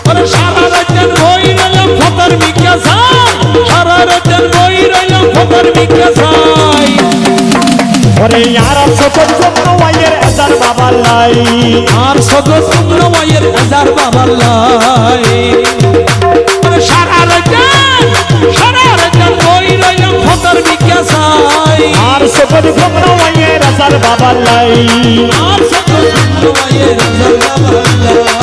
ওরে সারা রাতের বই রইলাম ফতর মিকা চাই সারা রাতের বই রইলাম ফতর মিকা চাই ওরে আর সকল শুকনো মায়ের হাজার বাবার লাই আর সকল শুকনো মায়ের হাজার বাবার লাই ওরে সারা রাতের বই রইলাম ফতর মিকা চাই আর সকল শুকনো মায়ের হাজার বাবার লাই আর সকল শুকনো মায়ের হাজার বাবার লাই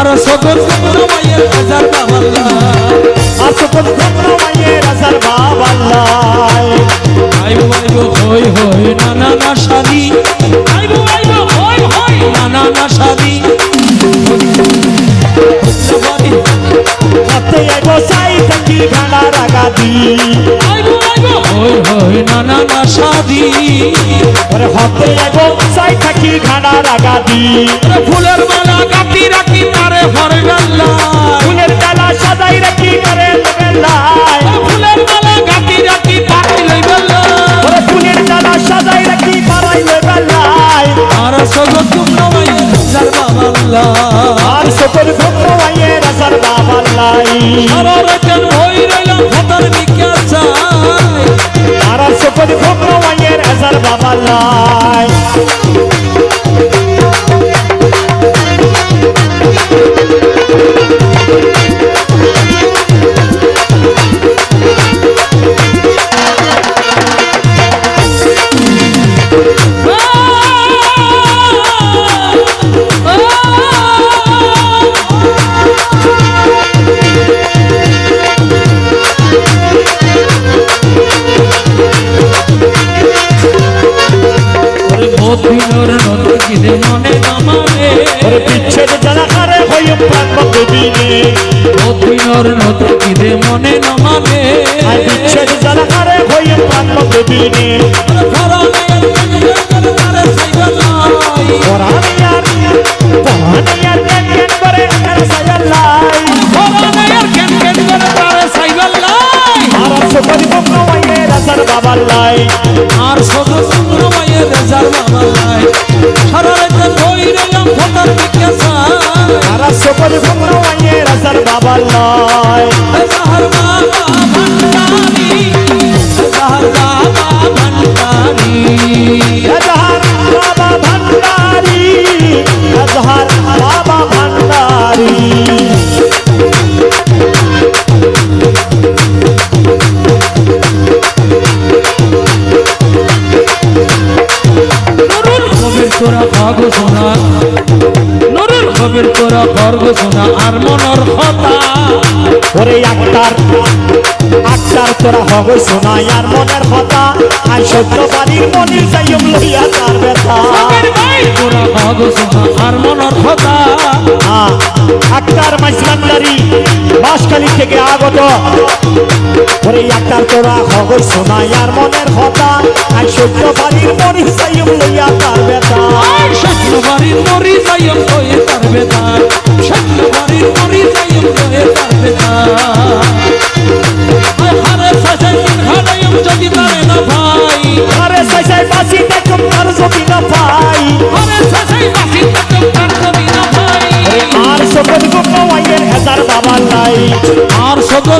আর সকল শুকনো মায়ের হাজার বাবার লাই আর সকল শুকনো মায়ের হাজার বাবার লাই আইবো আইবো হই হই নানা না শাদি আইবো আইবো হই হই নানা না শাদি হাতে আইবো সাই থাকি গানা রাগা দি আইবো আইবো হই হই নানা না শাদি ওরে হাতে আইবো সাই থাকি গানা রাগা দি ফুলের মালা গাঁথি রাখি তারে ভরে বেল্লাই ফুলের ডালা সাজাই রাখি করে বেল্লাই ফুলের মালা গাঁথি রাখি পাড়াই লই বেল্লাই ওরে ফুলের ডালা সাজাই রাখি পাড়াই লই বেল্লাই আর সকল শুকনো মায়ের হাজার বাবার লাই আর সকল শুকনো মায়ের হাজার বাবার লাই সারা রাতের বই রইলাম ফতর মিকা চাই আর সকল শুকনো মায়ের হাজার বাবার লাই দিনের নদী কিনে মনে নামারে ওরে বিচ্ছেদ জানা করে হই প্রাণ বদিনে দিনের নদী কিনে মনে নামারে আর বিচ্ছেদ জানা করে হই প্রাণ বদিনে ফরানের তারে সাইবালাই পরানিয়ার কেন কেন করে তারে সাইবালাই ফরানের কেন কেন করে তারে সাইবালাই আর সকল শুকনো মায়ের হাজার বাবার লাই আর সকল শুকনো মায়ের হাজার বাবার লাই সারা রাতের বই রইলাম ফতর মিকা চাই আর সকল শুকনো মায়ের হাজার বাবার লাই হাজার বাবা ভান্ডারি হাজার বাবা ভান্ডারি হাজার বাবা ভান্ডারি হাজার বাবা ভান্ডারি তোরা খগ শোনা নুরুল কবির তোরা খর্গ শোনা আর মনর কথা ওরে আক্তার তোরা হগই শোনাই আর মনের কথা আই সত্য বাড়ির মনির যাইম লইয়া তার ব্যথা তোরা খগ শোনা আর মনর কথা আক্তার মাইজবান্দারি বাসখালী থেকে আগত ওরে আক্তার তোরা হগই শোনাই আর মনের কথা আই সত্য বাড়ির মনির যাইম লইয়া তার ব্যথা সত্য বাড়ির মরি যাইম লইয়া তার ব্যথা সত্য বাড়ির মরি যাইম লইয়া তার ব্যথা হারে সাজাই খানাইম যদি তারে না ভাই আরে সাইসাই বাসি দেখুন তার যদি না পাই হারে সাজাই বাসি দেখুন তার যদি না ভাই আর সকল শুকনো মায়ের হাজার বাবার লাই আর সকল